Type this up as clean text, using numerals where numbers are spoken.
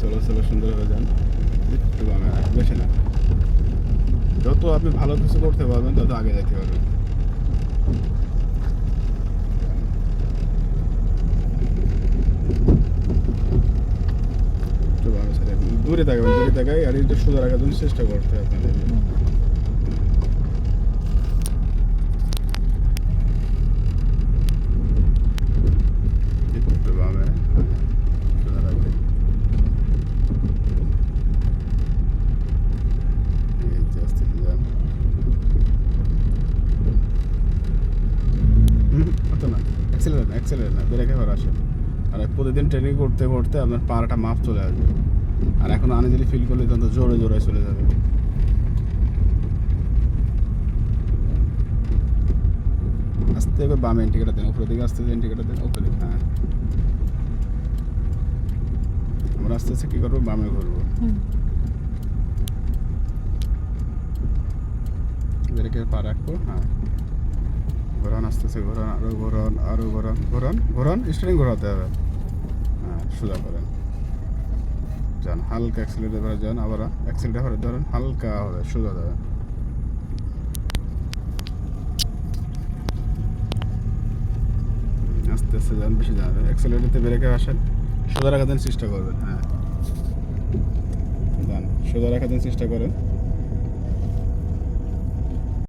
Solo solo সুন্দরভাবে যান, একটু বামে, বেশি না। যত আপনি ভালো কিছু করতে পারবেন তত আগে যেতে পারবেন। একটু বামে ছেড়ে দূরে তাকাবেন, দূরে তাকাই আর একটু সোজা রাখার জন্য চেষ্টা করতে হবে আপনাদের। একটু বামে সোজা রাখবেন। এই যে আস্তে আস্তে যান। অত না, অ্যাক্সেলারেট না, ব্রেকে আবার আসেন। আর প্রতিদিন ট্রেনিং করতে করতে আপনার পাড়াটা মাপ চলে আসবে। আর এখন আনইজিলি ফিল করলে তখন তো জোরে জোরে চলে যাবে। আস্তে করে বামে ইন্ডিকেটার দেন, উপরের দিকে আস্তে ইন্ডিকেটার দেন, উপরে দিকে। হ্যাঁ, আমরা আস্তে আস্তে কী করবো, বামে ঘুরবো। ব্রেকের পা রাখবো। হ্যাঁ, ঘোরান আস্তে আস্তে, ঘোরান, আরও ঘোরান, আরও ঘোরান, ঘোরান ঘোরান, স্টারিং ঘোরাতে হবে। হ্যাঁ, সোজা করেন, যান, হালকা অ্যাক্সিলেটার যান, আবার অ্যাক্সিলেটার ধরেন, হালকা হবে, সোজা দেবেন। আস্তে আস্তে যান, বেশি যান, অ্যাক্সিলেটারতে ব্রেকে আসেন, সোজা রাখার চেষ্টা করবেন। হ্যাঁ, যান, সোজা রাখার চেষ্টা করেন।